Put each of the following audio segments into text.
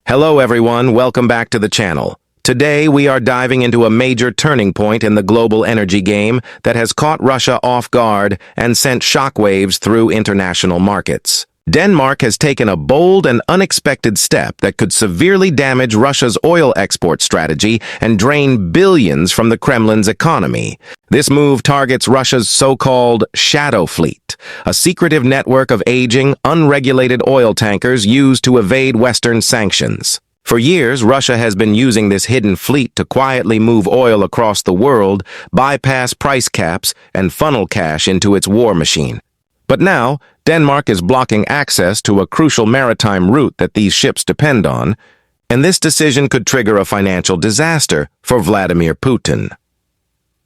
Hello everyone, welcome back to the channel. Today we are diving into a major turning point in the global energy game that has caught Russia off guard and sent shockwaves through international markets. Denmark has taken a bold and unexpected step that could severely damage Russia's oil export strategy and drain billions from the Kremlin's economy. This move targets Russia's so-called shadow fleet, a secretive network of aging, unregulated oil tankers used to evade Western sanctions. For years, Russia has been using this hidden fleet to quietly move oil across the world, bypass price caps, and funnel cash into its war machine. But now, Denmark is blocking access to a crucial maritime route that these ships depend on, and this decision could trigger a financial disaster for Vladimir Putin.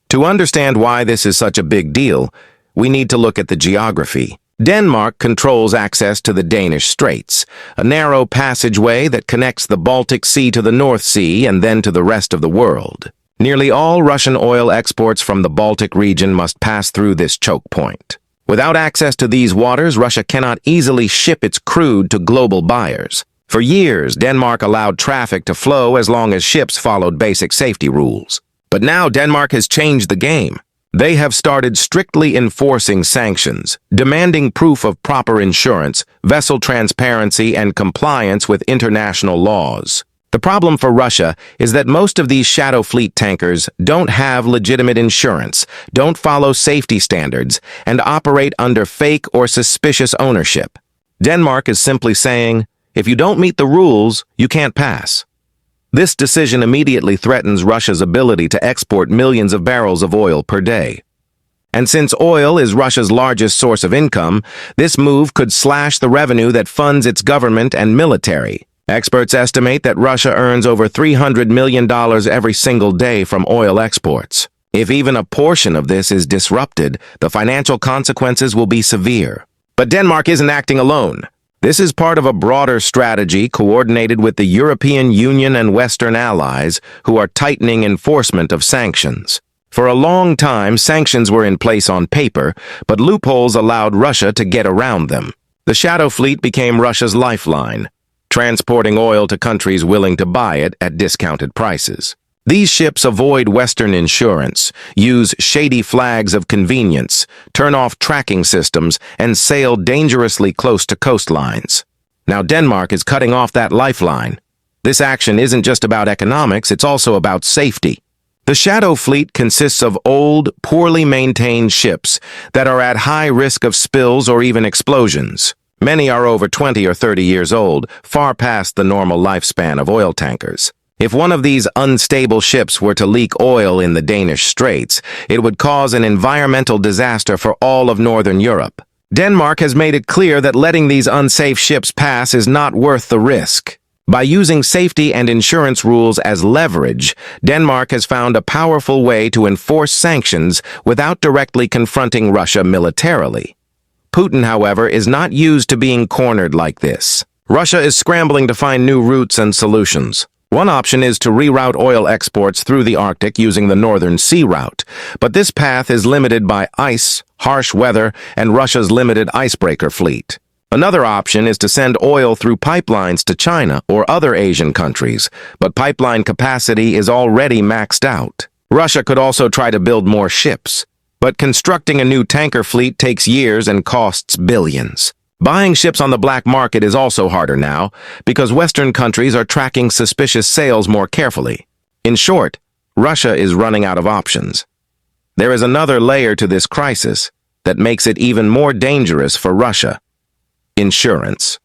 To understand why this is such a big deal, we need to look at the geography. Denmark controls access to the Danish Straits, a narrow passageway that connects the Baltic Sea to the North Sea and then to the rest of the world. Nearly all Russian oil exports from the Baltic region must pass through this choke point. Without access to these waters, Russia cannot easily ship its crude to global buyers. For years, Denmark allowed traffic to flow as long as ships followed basic safety rules. But now Denmark has changed the game. They have started strictly enforcing sanctions, demanding proof of proper insurance, vessel transparency, and compliance with international laws. The problem for Russia is that most of these shadow fleet tankers don't have legitimate insurance, don't follow safety standards, and operate under fake or suspicious ownership. Denmark is simply saying, if you don't meet the rules, you can't pass. This decision immediately threatens Russia's ability to export millions of barrels of oil per day. And since oil is Russia's largest source of income, this move could slash the revenue that funds its government and military. Experts estimate that Russia earns over $300 million every single day from oil exports. If even a portion of this is disrupted, the financial consequences will be severe. But Denmark isn't acting alone. This is part of a broader strategy coordinated with the European Union and Western allies who are tightening enforcement of sanctions. For a long time, sanctions were in place on paper, but loopholes allowed Russia to get around them. The shadow fleet became Russia's lifeline, transporting oil to countries willing to buy it at discounted prices. These ships avoid Western insurance, use shady flags of convenience, turn off tracking systems, and sail dangerously close to coastlines. Now Denmark is cutting off that lifeline. This action isn't just about economics, it's also about safety. The shadow fleet consists of old, poorly maintained ships that are at high risk of spills or even explosions. Many are over 20 or 30 years old, far past the normal lifespan of oil tankers. If one of these unstable ships were to leak oil in the Danish Straits, it would cause an environmental disaster for all of Northern Europe. Denmark has made it clear that letting these unsafe ships pass is not worth the risk. By using safety and insurance rules as leverage, Denmark has found a powerful way to enforce sanctions without directly confronting Russia militarily. Putin, however, is not used to being cornered like this. Russia is scrambling to find new routes and solutions. One option is to reroute oil exports through the Arctic using the Northern Sea route, but this path is limited by ice, harsh weather, and Russia's limited icebreaker fleet. Another option is to send oil through pipelines to China or other Asian countries, but pipeline capacity is already maxed out. Russia could also try to build more ships, but constructing a new tanker fleet takes years and costs billions. Buying ships on the black market is also harder now, because Western countries are tracking suspicious sales more carefully. In short, Russia is running out of options. There is another layer to this crisis that makes it even more dangerous for Russia: insurance.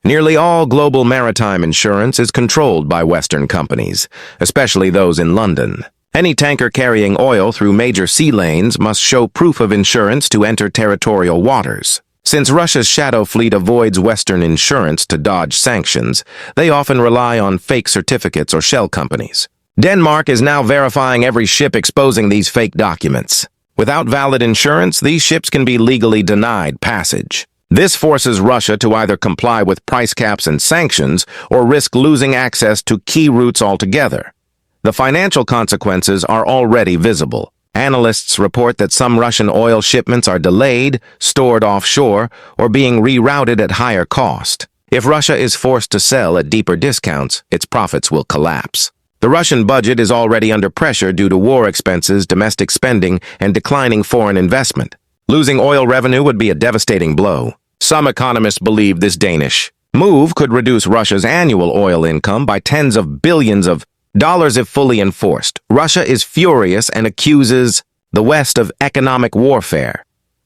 Nearly all global maritime insurance is controlled by Western companies, especially those in London. Any tanker carrying oil through major sea lanes must show proof of insurance to enter territorial waters. Since Russia's shadow fleet avoids Western insurance to dodge sanctions, they often rely on fake certificates or shell companies. Denmark is now verifying every ship exposing these fake documents. Without valid insurance, these ships can be legally denied passage. This forces Russia to either comply with price caps and sanctions or risk losing access to key routes altogether. The financial consequences are already visible. Analysts report that some Russian oil shipments are delayed, stored offshore, or being rerouted at higher cost. If Russia is forced to sell at deeper discounts, its profits will collapse. The Russian budget is already under pressure due to war expenses, domestic spending, and declining foreign investment. Losing oil revenue would be a devastating blow. Some economists believe this Danish move could reduce Russia's annual oil income by tens of billions of dollars if fully enforced. Russia is furious and accuses the West of economic warfare.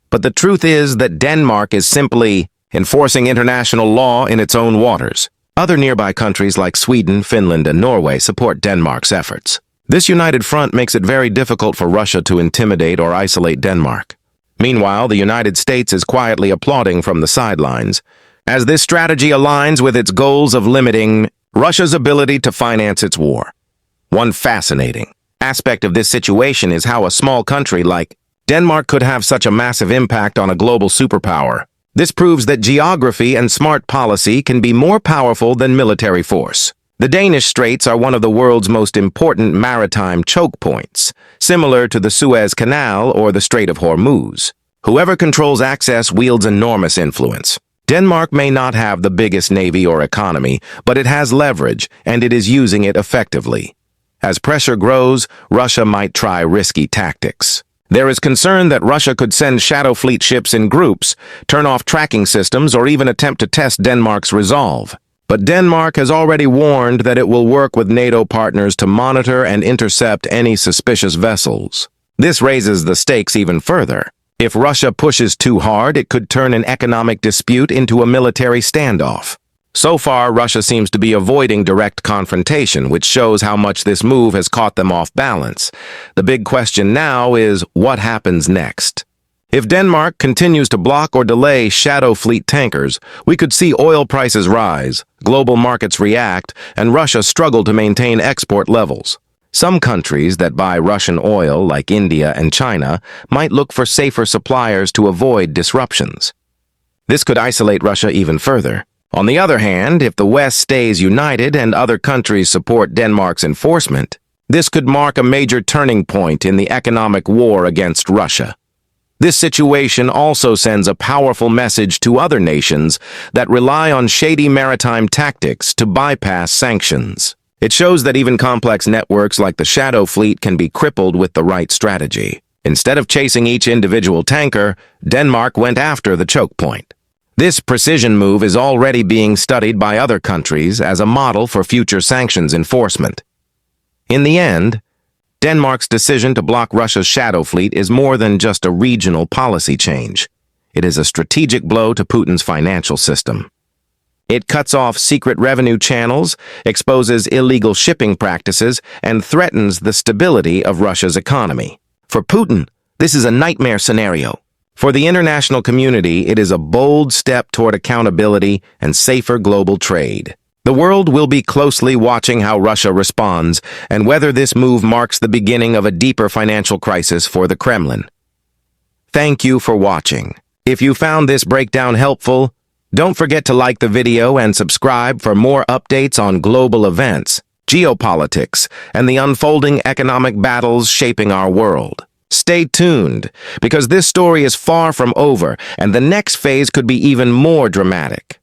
But the truth is that Denmark is simply enforcing international law in its own waters. Other nearby countries like Sweden, Finland, and Norway support Denmark's efforts. This united front makes it very difficult for Russia to intimidate or isolate Denmark. Meanwhile, the United States is quietly applauding from the sidelines, as this strategy aligns with its goals of limiting Russia's ability to finance its war. One fascinating aspect of this situation is how a small country like Denmark could have such a massive impact on a global superpower. This proves that geography and smart policy can be more powerful than military force. The Danish Straits are one of the world's most important maritime choke points, similar to the Suez Canal or the Strait of Hormuz. Whoever controls access wields enormous influence. Denmark may not have the biggest navy or economy, but it has leverage, and it is using it effectively. As pressure grows, Russia might try risky tactics. There is concern that Russia could send shadow fleet ships in groups, turn off tracking systems, or even attempt to test Denmark's resolve. But Denmark has already warned that it will work with NATO partners to monitor and intercept any suspicious vessels. This raises the stakes even further. If Russia pushes too hard, it could turn an economic dispute into a military standoff. So far, Russia seems to be avoiding direct confrontation, which shows how much this move has caught them off balance. The big question now is, what happens next? If Denmark continues to block or delay shadow fleet tankers, we could see oil prices rise, global markets react, and Russia struggle to maintain export levels. Some countries that buy Russian oil, like India and China, might look for safer suppliers to avoid disruptions. This could isolate Russia even further. On the other hand, if the West stays united and other countries support Denmark's enforcement, this could mark a major turning point in the economic war against Russia. This situation also sends a powerful message to other nations that rely on shady maritime tactics to bypass sanctions. It shows that even complex networks like the Shadow Fleet can be crippled with the right strategy. Instead of chasing each individual tanker, Denmark went after the choke point. This precision move is already being studied by other countries as a model for future sanctions enforcement. In the end, Denmark's decision to block Russia's Shadow Fleet is more than just a regional policy change. It is a strategic blow to Putin's financial system. It cuts off secret revenue channels, exposes illegal shipping practices, and threatens the stability of Russia's economy. For Putin, this is a nightmare scenario. For the international community, it is a bold step toward accountability and safer global trade. The world will be closely watching how Russia responds and whether this move marks the beginning of a deeper financial crisis for the Kremlin. Thank you for watching. If you found this breakdown helpful, don't forget to like the video and subscribe for more updates on global events, geopolitics, and the unfolding economic battles shaping our world. Stay tuned, because this story is far from over, and the next phase could be even more dramatic.